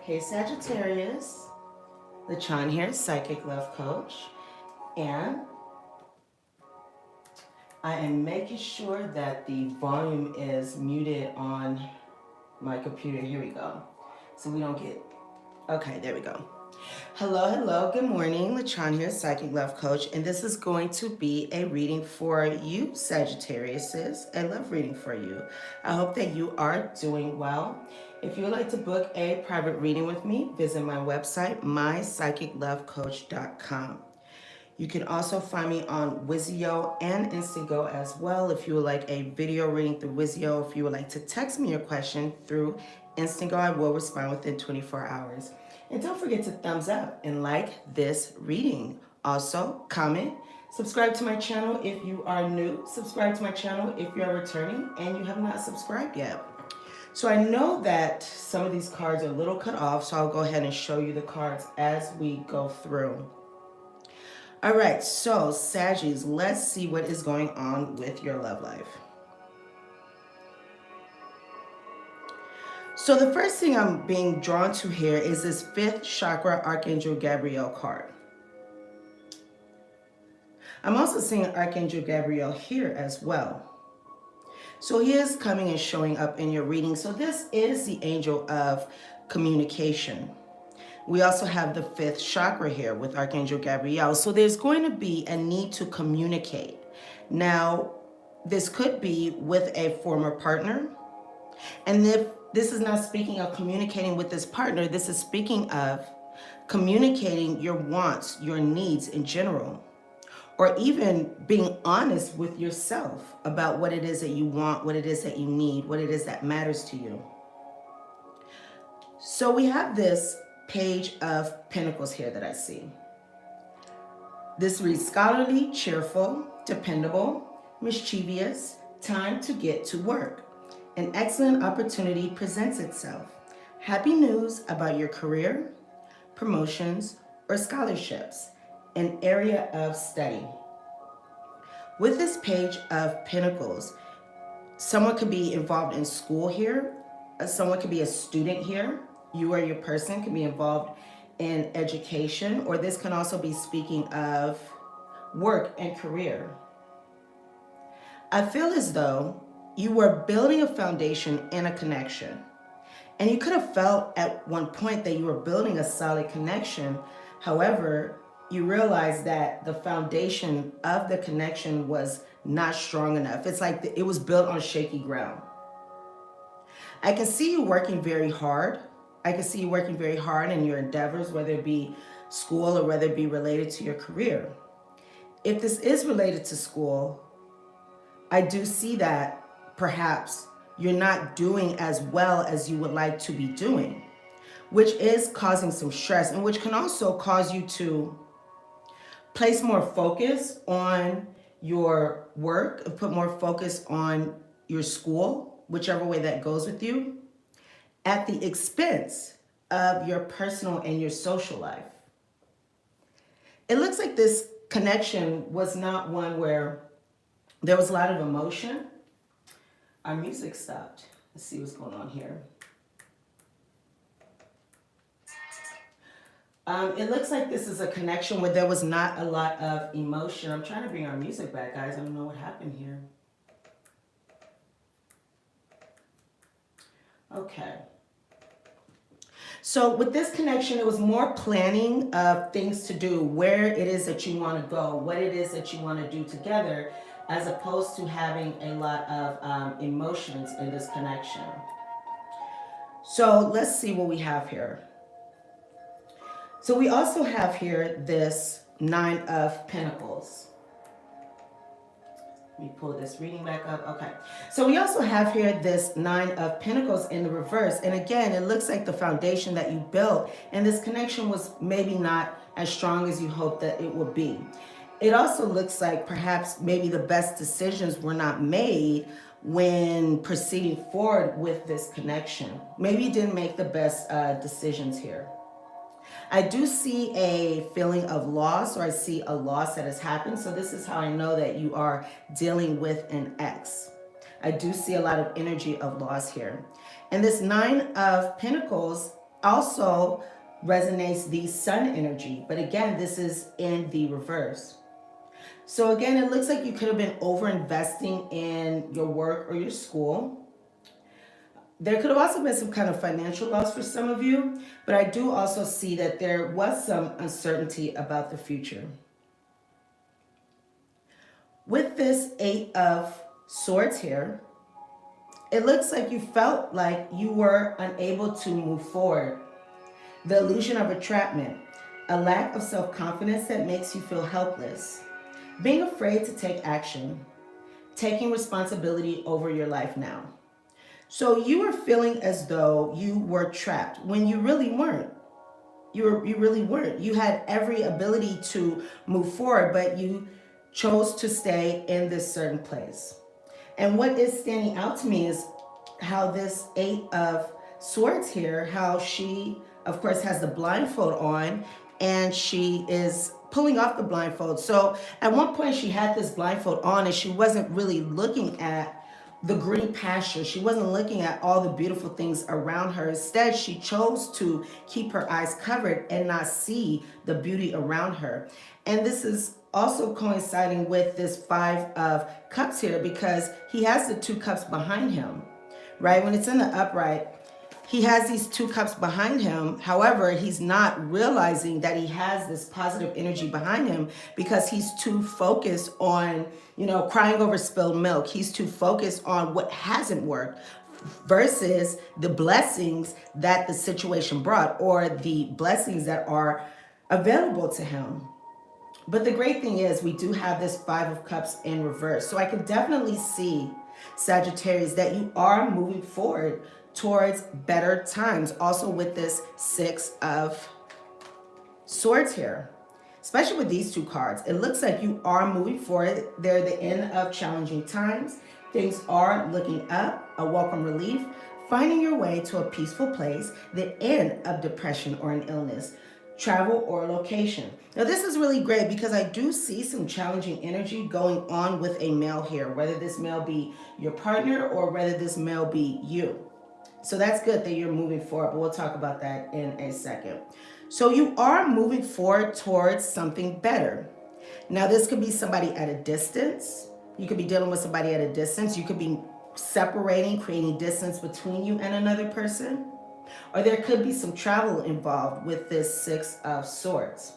Hey Sagittarius, LaChan here, Psychic Love Coach, and I am making sure that the volume is muted on my computer. Here we go. So we don't get, okay, there we go. Hello, good morning. LaChan here, Psychic Love Coach, and this is going to be a reading for you, Sagittariuses, a love reading for you. I hope that you are doing well. If you would like to book a private reading with me, visit my website, mypsychiclovecoach.com. You can also find me on Wizio and Instago as well. If you would like a video reading through Wizio, if you would like to text me your question through Instago, I will respond within 24 hours. And don't forget to thumbs up and like this reading. Also, comment, subscribe to my channel if you are new, subscribe to my channel if you are returning and you have not subscribed yet. So I know that some of these cards are a little cut off, so I'll go ahead and show you the cards as we go through. All right, so Saggies, let's see what is going on with your love life. So the first thing I'm being drawn to here is this 5th chakra Archangel Gabriel card. I'm also seeing Archangel Gabriel here as well. So he is coming and showing up in your reading. So this is the angel of communication. We also have the 5th chakra here with Archangel Gabriel. So there's going to be a need to communicate. Now, this could be with a former partner. And if this is not speaking of communicating with this partner, this is speaking of communicating your wants, your needs in general, or even being honest with yourself about what it is that you want, what it is that you need, what it is that matters to you. So we have this Page of Pentacles here that I see. This reads scholarly, cheerful, dependable, mischievous, time to get to work. An excellent opportunity presents itself. Happy news about your career, promotions, or scholarships, an area of study. With this Page of Pentacles, someone could be involved in school here. Someone could be a student here. You or your person can be involved in education, or this can also be speaking of work and career. I feel as though you were building a foundation and a connection. And you could have felt at one point that you were building a solid connection. However, you realized that the foundation of the connection was not strong enough. It's like it was built on shaky ground. I can see you working very hard. I can see you working very hard in your endeavors, whether it be school or whether it be related to your career. If this is related to school, I do see that perhaps you're not doing as well as you would like to be doing, which is causing some stress and which can also cause you to place more focus on your work, put more focus on your school, whichever way that goes with you, at the expense of your personal and your social life. It looks like this connection was not one where there was a lot of emotion. Our music stopped. Let's see what's going on here. It looks like this is a connection where there was not a lot of emotion. I'm trying to bring our music back, guys. I don't know what happened here. Okay. So with this connection, it was more planning of things to do, where it is that you want to go, what it is that you want to do together, as opposed to having a lot of emotions in this connection. So let's see what we have here. So we also have here this 9 of Pentacles. Let me pull this reading back up. Okay. So we also have here this 9 of Pentacles in the reverse. And again, it looks like the foundation that you built and this connection was maybe not as strong as you hoped that it would be. It also looks like perhaps maybe the best decisions were not made when proceeding forward with this connection. Maybe you didn't make the best decisions here. I do see a feeling of loss, or I see a loss that has happened. So this is how I know that you are dealing with an ex. I do see a lot of energy of loss here. And this 9 of Pentacles also resonates the sun energy. But again, this is in the reverse. So again, it looks like you could have been over investing in your work or your school. There could have also been some kind of financial loss for some of you, but I do also see that there was some uncertainty about the future. With this Eight of Swords here, it looks like you felt like you were unable to move forward. The illusion of entrapment, a lack of self-confidence that makes you feel helpless. Being afraid to take action, taking responsibility over your life now. So you were feeling as though you were trapped when you really weren't. You really weren't. You had every ability to move forward, but you chose to stay in this certain place. And what is standing out to me is how this Eight of Swords here, how she, of course, has the blindfold on, and she is pulling off the blindfold. So at one point she had this blindfold on and she wasn't really looking at the green pasture. She wasn't looking at all the beautiful things around her. Instead, she chose to keep her eyes covered and not see the beauty around her. And this is also coinciding with this Five of Cups here, because he has the two cups behind him, right? When it's in the upright, he has these two cups behind him. However, he's not realizing that he has this positive energy behind him because he's too focused on, crying over spilled milk. He's too focused on what hasn't worked versus the blessings that the situation brought, or the blessings that are available to him. But the great thing is we do have this Five of Cups in reverse. So I can definitely see, Sagittarius, that you are moving forward towards better times. Also with this Six of Swords here, especially with these two cards, it looks like you are moving forward. They're the end of challenging times. Things are looking up, a welcome relief, finding your way to a peaceful place, the end of depression or an illness, travel or location. Now this is really great because I do see some challenging energy going on with a male here, whether this male be your partner or whether this male be you. So that's good that you're moving forward, but we'll talk about that in a second. So you are moving forward towards something better. Now this could be somebody at a distance. You could be dealing with somebody at a distance. You could be separating, creating distance between you and another person. Or there could be some travel involved with this Six of Swords.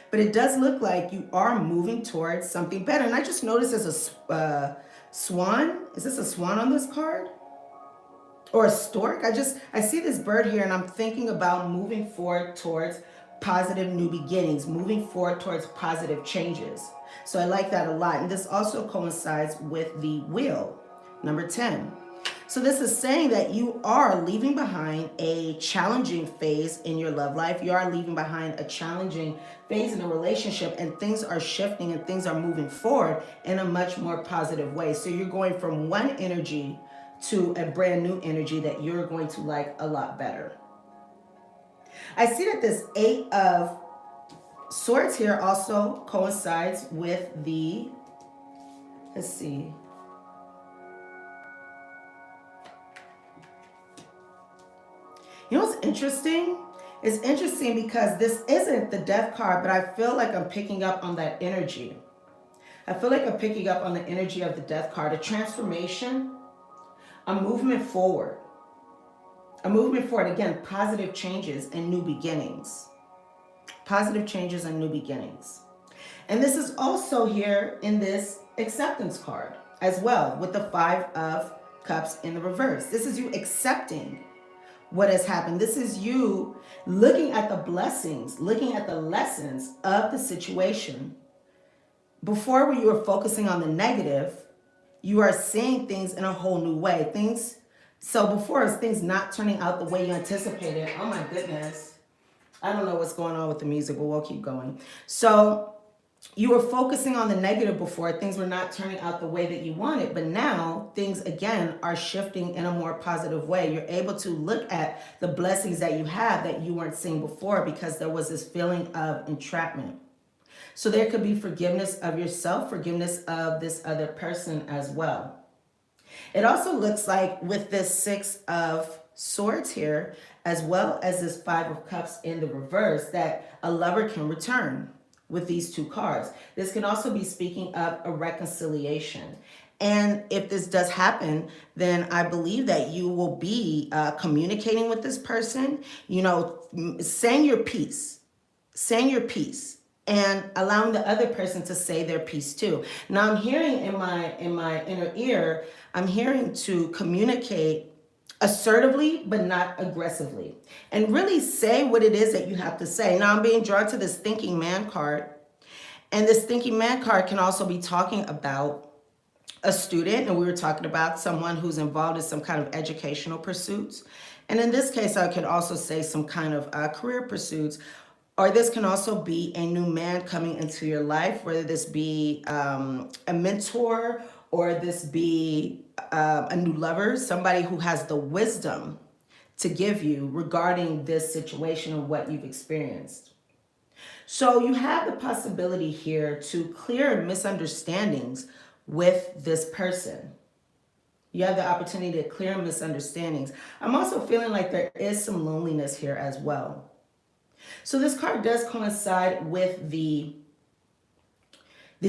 But it does look like you are moving towards something better. And I just noticed there's a swan. Is this a swan on this card? Or a stork? I see this bird here and I'm thinking about moving forward towards positive new beginnings, moving forward towards positive changes. So I like that a lot. And this also coincides with the wheel, number 10. So this is saying that you are leaving behind a challenging phase in your love life. You are leaving behind a challenging phase in a relationship, and things are shifting and things are moving forward in a much more positive way. So you're going from one energy to a brand new energy that you're going to like a lot better. I see that this Eight of Swords here also coincides with the, let's see, you know what's interesting? It's interesting because this isn't the Death card, but I feel like I'm picking up on that energy. I feel like I'm picking up on the energy of the Death card, a transformation, a movement forward. A movement forward, again, positive changes and new beginnings. Positive changes and new beginnings. And this is also here in this acceptance card as well, with the Five of Cups in the reverse. This is you accepting what has happened. This is you looking at the blessings, looking at the lessons of the situation. Before, when you were focusing on the negative, you are seeing things in a whole new way. So before, it's things not turning out the way you anticipated. Oh my goodness. I don't know what's going on with the music, but we'll keep going. So you were focusing on the negative before. Things were not turning out the way that you wanted. But now things, again, are shifting in a more positive way. You're able to look at the blessings that you have that you weren't seeing before because there was this feeling of entrapment. So there could be forgiveness of yourself, forgiveness of this other person as well. It also looks like with this Six of Swords here, as well as this Five of Cups in the reverse, that a lover can return with these two cards. This can also be speaking of a reconciliation. And if this does happen, then I believe that you will be communicating with this person, you know, saying your piece, and allowing the other person to say their piece too. Now I'm hearing in my inner ear, I'm hearing to communicate assertively, but not aggressively, and really say what it is that you have to say. Now I'm being drawn to this thinking man card, and this thinking man card can also be talking about a student, and we were talking about someone who's involved in some kind of educational pursuits. And in this case, I could also say some kind of career pursuits, or this can also be a new man coming into your life, whether this be a mentor, or this be a new lover, somebody who has the wisdom to give you regarding this situation and what you've experienced. So you have the possibility here to clear misunderstandings with this person. You have the opportunity to clear misunderstandings. I'm also feeling like there is some loneliness here as well. So this card does coincide with the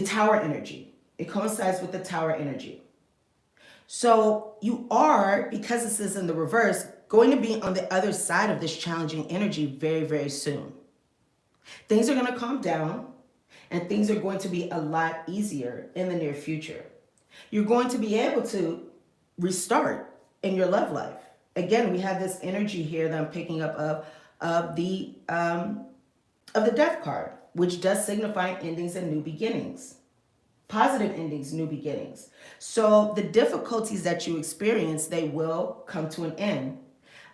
Tower energy. It coincides with the Tower energy. So you are, because this is in the reverse, going to be on the other side of this challenging energy very, very soon. Things are going to calm down, and things are going to be a lot easier in the near future. You're going to be able to restart in your love life. Again, we have this energy here that I'm picking up of the Death card, which does signify endings and new beginnings. Positive endings, new beginnings. So the difficulties that you experience, they will come to an end.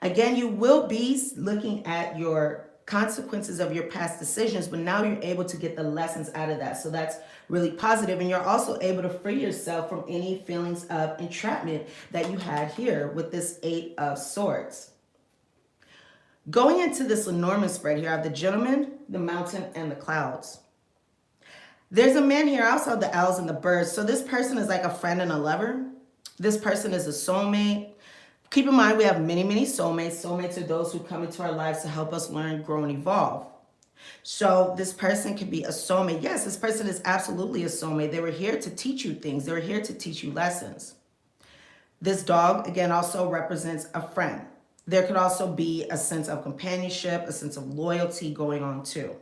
Again, you will be looking at your consequences of your past decisions, but now you're able to get the lessons out of that. So that's really positive, and you're also able to free yourself from any feelings of entrapment that you had here with this Eight of Swords. Going into this Lenormand spread here, I have the Gentleman, the Mountain, and the Clouds. There's a man here, also the Owls and the Birds. So this person is like a friend and a lover. This person is a soulmate. Keep in mind, we have many, many soulmates. Soulmates are those who come into our lives to help us learn, grow, and evolve. So this person could be a soulmate. Yes, this person is absolutely a soulmate. They were here to teach you things. They were here to teach you lessons. This dog, again, also represents a friend. There could also be a sense of companionship, a sense of loyalty going on too.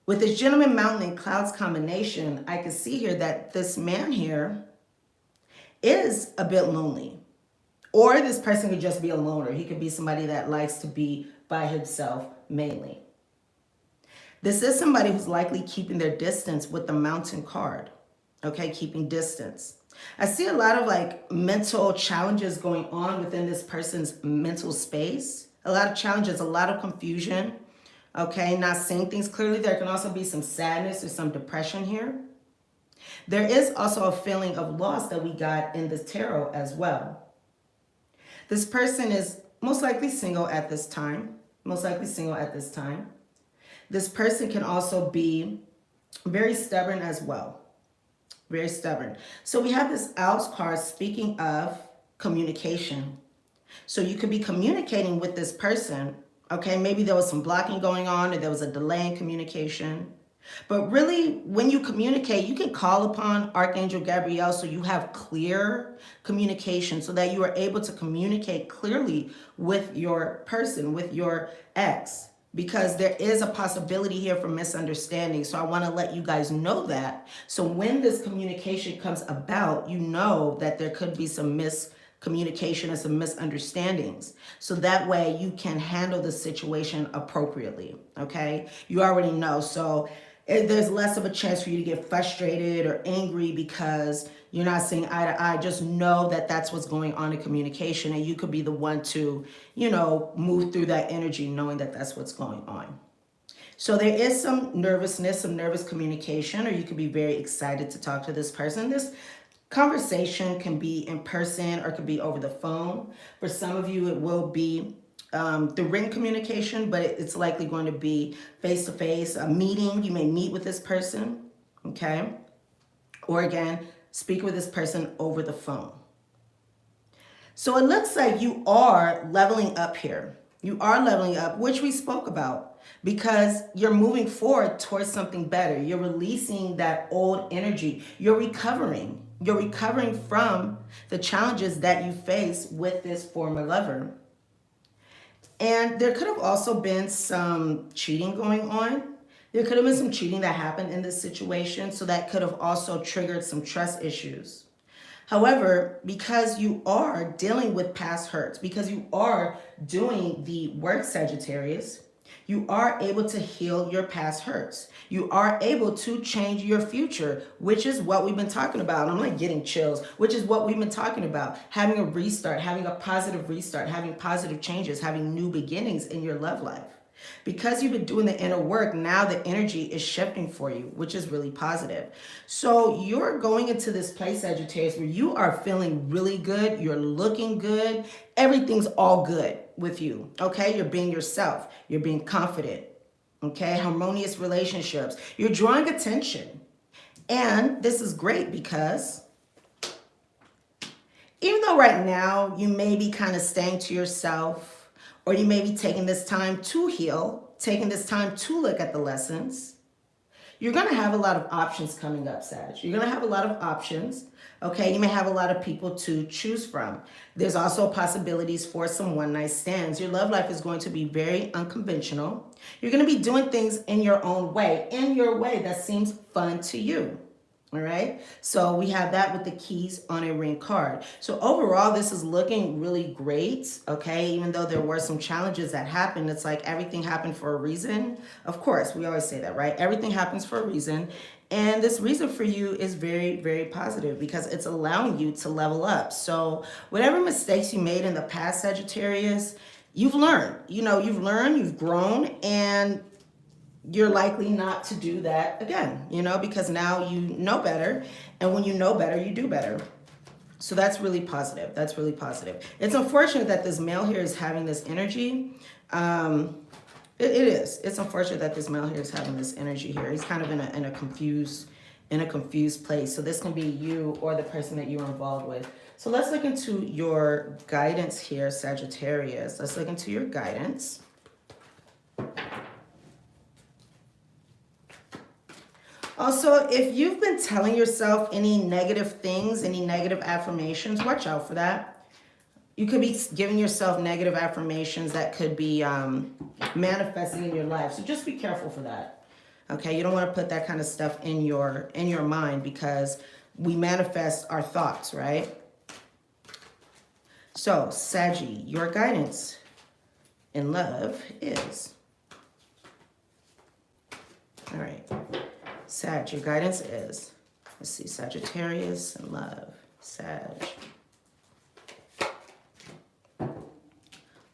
With this Gentleman, Mountain, and Clouds combination, I can see here that this man here is a bit lonely. Or this person could just be a loner. He could be somebody that likes to be by himself mainly. This is somebody who's likely keeping their distance with the Mountain card. Okay, keeping distance. I see a lot of like mental challenges going on within this person's mental space. A lot of challenges, a lot of confusion. Okay, not seeing things clearly. There can also be some sadness or some depression here. There is also a feeling of loss that we got in the tarot as well. This person is most likely single at this time. This person can also be very stubborn as well. Very stubborn. So we have this Owls card speaking of communication. So you could be communicating with this person. Okay, maybe there was some blocking going on, or there was a delay in communication. But really, when you communicate, you can call upon Archangel Gabriel so you have clear communication, so that you are able to communicate clearly with your person, with your ex, because there is a possibility here for misunderstanding. So I want to let you guys know that. So when this communication comes about, you know that there could be some miscommunication and some misunderstandings. So that way you can handle the situation appropriately. Okay, you already know. So there's less of a chance for you to get frustrated or angry because you're not seeing eye to eye. Just know that that's what's going on in communication, and you could be the one to, you know, move through that energy knowing that that's what's going on. So there is some nervousness, some nervous communication, or you could be very excited to talk to this person. This conversation can be in person or could be over the phone. For some of you, it will be the written communication, but it's likely going to be face-to-face, a meeting. You may meet with this person, okay? Or again, speak with this person over the phone. So it looks like you are leveling up here. You are leveling up, which we spoke about, because you're moving forward towards something better. You're releasing that old energy. You're recovering. You're recovering from the challenges that you face with this former lover. And there could have also been some cheating going on. There could have been some cheating that happened in this situation, so that could have also triggered some trust issues. However, because you are dealing with past hurts, because you are doing the work, Sagittarius, you are able to heal your past hurts. You are able to change your future, which is what we've been talking about. I'm like getting chills, which is what we've been talking about. Having a restart, having a positive restart, having positive changes, having new beginnings in your love life. Because you've been doing the inner work, now the energy is shifting for you, which is really positive. So you're going into this place, Sagittarius, where you are feeling really good. You're looking good. Everything's all good with you, okay? You're being yourself. You're being confident, okay? Harmonious relationships. You're drawing attention. And this is great because even though right now you may be kind of staying to yourself, or you may be taking this time to heal, taking this time to look at the lessons, you're going to have a lot of options coming up, Sag. You're going to have a lot of options, okay? You may have a lot of people to choose from. There's also possibilities for some one-night stands. Your love life is going to be very unconventional. You're going to be doing things in your own way, in your way that seems fun to you. All right, so we have that with the keys on a ring card. So overall, this is looking really great, okay? Even though there were some challenges that happened, it's like everything happened for a reason. Of course, we always say that, right? Everything happens for a reason. And this reason for you is very, very positive because it's allowing you to level up. So whatever mistakes you made in the past, Sagittarius, you've learned. You know, you've learned, you've grown, and you're likely not to do that again, you know, because now you know better. And when you know better, you do better. So that's really positive. That's really positive. It's unfortunate that this male here is having this energy. It is. It's unfortunate that this male here is having this energy here. He's kind of in a confused place. So this can be you or the person that you're involved with. So let's look into your guidance here, Sagittarius. Let's look into your guidance. Also, if you've been telling yourself any negative things, any negative affirmations, watch out for that. You could be giving yourself negative affirmations that could be manifesting in your life. So just be careful for that. Okay, you don't want to put that kind of stuff in your mind because we manifest our thoughts, right? So, Saggy, your guidance in love is... All right. Sag, your guidance is, let's see, Sagittarius and love, Sag.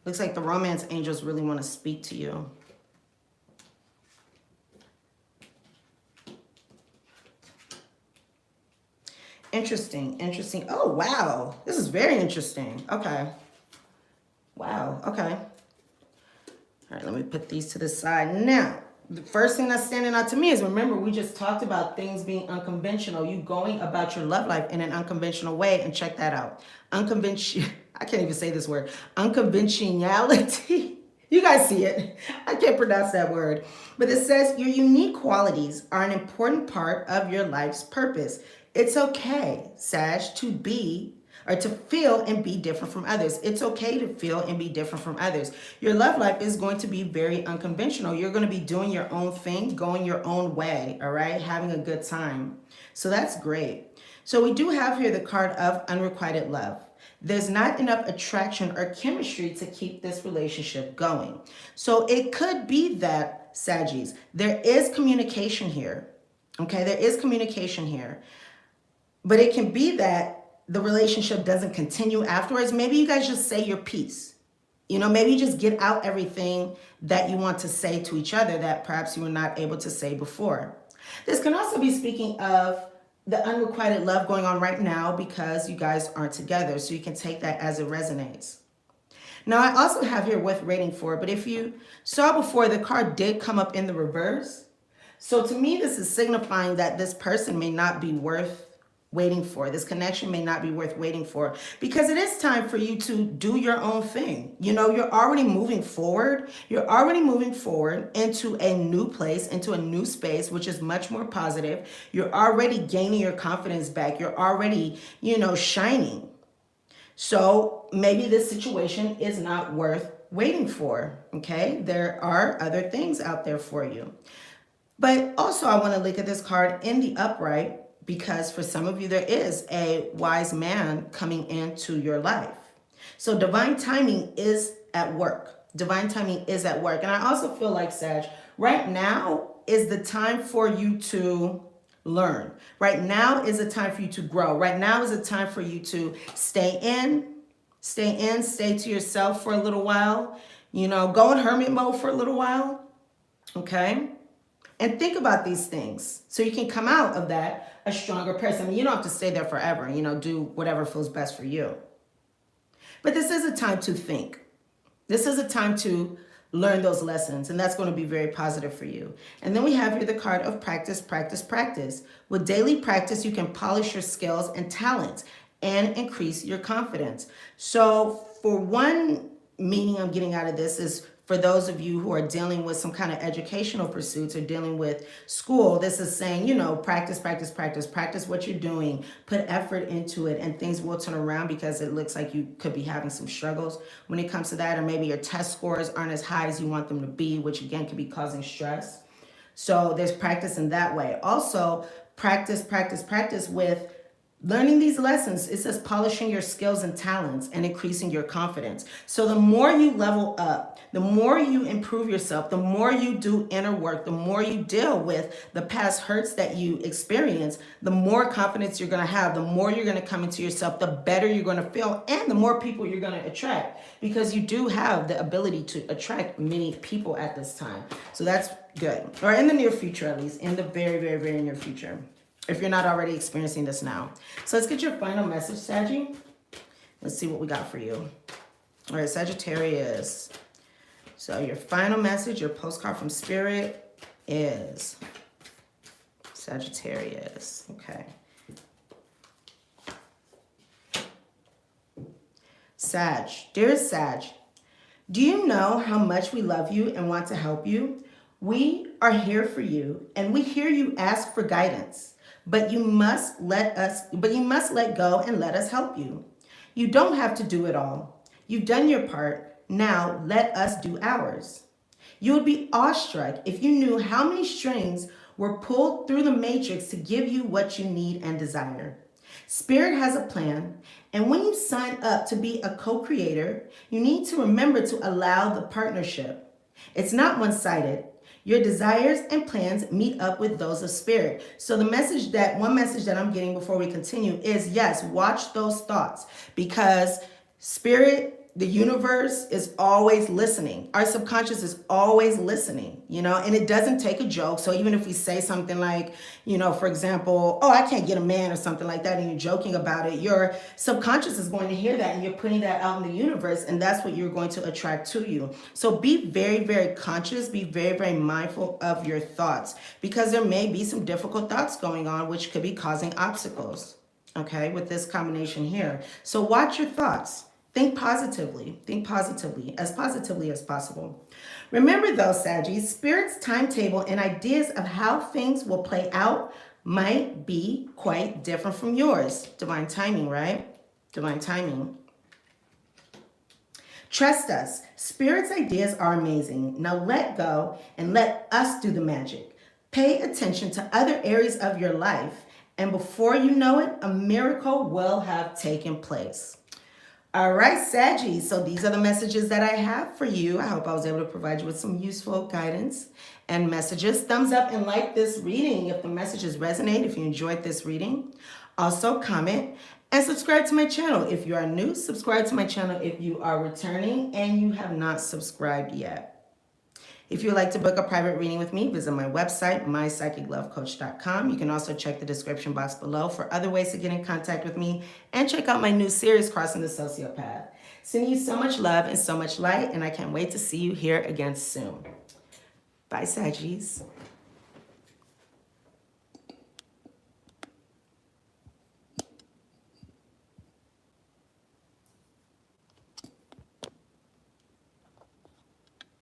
Looks like the romance angels really want to speak to you. Interesting, interesting. Oh, wow. This is very interesting. Okay. Wow, okay. All right, let me put these to the side. Now, the first thing that's standing out to me is, remember, we just talked about things being unconventional. You going about your love life in an unconventional way, and check that out. Unconventional, I can't even say this word. Unconventionality. You guys see it. I can't pronounce that word. But it says your unique qualities are an important part of your life's purpose. It's okay, Sag, to be or to feel and be different from others. It's okay to feel and be different from others. Your love life is going to be very unconventional. You're going to be doing your own thing, going your own way, all right? Having a good time. So that's great. So we do have here the card of unrequited love. There's not enough attraction or chemistry to keep this relationship going. So it could be that, Saggies, there is communication here, okay? There is communication here. But it can be that the relationship doesn't continue afterwards. Maybe you guys just say your piece. You know, maybe you just get out everything that you want to say to each other that perhaps you were not able to say before. This can also be speaking of the unrequited love going on right now because you guys aren't together. So you can take that as it resonates. Now, I also have here worth waiting for, but if you saw before, the card did come up in the reverse. So to me, this is signifying that this person may not be worth waiting for. This connection may not be worth waiting for, because it is time for you to do your own thing. You know, you're already moving forward. You're already moving forward into a new place, into a new space, which is much more positive. You're already gaining your confidence back. You're already, you know, shining. So maybe this situation is not worth waiting for, okay? There are other things out there for you. But also I want to look at this card in the upright, because for some of you, there is a wise man coming into your life. So divine timing is at work. Divine timing is at work. And I also feel like, Sag, right now is the time for you to learn. Right now is a time for you to grow. Right now is a time for you to stay to yourself for a little while. You know, go in hermit mode for a little while. Okay? And think about these things so you can come out of that a stronger person. I mean, you don't have to stay there forever. You know, do whatever feels best for you. But this is a time to think. This is a time to learn those lessons, and that's going to be very positive for you. And then we have here the card of practice, practice, practice. With daily practice, you can polish your skills and talents and increase your confidence. So for one meaning I'm getting out of this is, for those of you who are dealing with some kind of educational pursuits or dealing with school, this is saying, you know, practice, practice, practice, practice what you're doing, put effort into it, and things will turn around, because it looks like you could be having some struggles when it comes to that, or maybe your test scores aren't as high as you want them to be, which again could be causing stress. So there's practice in that way. Also, practice, practice, practice with learning these lessons. It says polishing your skills and talents and increasing your confidence. So the more you level up, the more you improve yourself, the more you do inner work, the more you deal with the past hurts that you experience, the more confidence you're going to have, the more you're going to come into yourself, the better you're going to feel, and the more people you're going to attract, because you do have the ability to attract many people at this time. So that's good. Or in the near future, at least, in the very, very, very near future, if you're not already experiencing this now. So let's get your final message, Saggy. Let's see what we got for you. All right, Sagittarius. So your final message, your postcard from Spirit is Sagittarius. Okay. Sag. Dearest Sag, do you know how much we love you and want to help you? We are here for you, and we hear you ask for guidance. But you must let go and let us help you. You don't have to do it all. You've done your part. Now let us do ours. You would be awestruck if you knew how many strings were pulled through the matrix to give you what you need and desire. Spirit has a plan, and when you sign up to be a co-creator, you need to remember to allow the partnership. It's not one-sided. Your desires and plans meet up with those of Spirit. So one message that I'm getting before we continue is, yes, watch those thoughts, because Spirit, the universe, is always listening. Our subconscious is always listening, you know, and it doesn't take a joke. So even if we say something like, you know, for example, oh, I can't get a man or something like that, and you're joking about it, your subconscious is going to hear that, and you're putting that out in the universe, and that's what you're going to attract to you. So be very, very conscious, be very, very mindful of your thoughts, because there may be some difficult thoughts going on, which could be causing obstacles, okay, with this combination here. So watch your thoughts. Think positively as possible. Remember though, Saggies, Spirit's timetable and ideas of how things will play out might be quite different from yours. Divine timing, right? Divine timing. Trust us. Spirit's ideas are amazing. Now let go and let us do the magic. Pay attention to other areas of your life, and before you know it, a miracle will have taken place. All right, Saggies, so these are the messages that I have for you. I hope I was able to provide you with some useful guidance and messages. Thumbs up and like this reading if the messages resonate, if you enjoyed this reading. Also comment and subscribe to my channel. If you are new, subscribe to my channel if you are returning and you have not subscribed yet. If you would like to book a private reading with me, visit my website, mypsychiclovecoach.com. You can also check the description box below for other ways to get in contact with me, and check out my new series, Crossing the Sociopath. Sending you so much love and so much light, and I can't wait to see you here again soon. Bye, Saggies.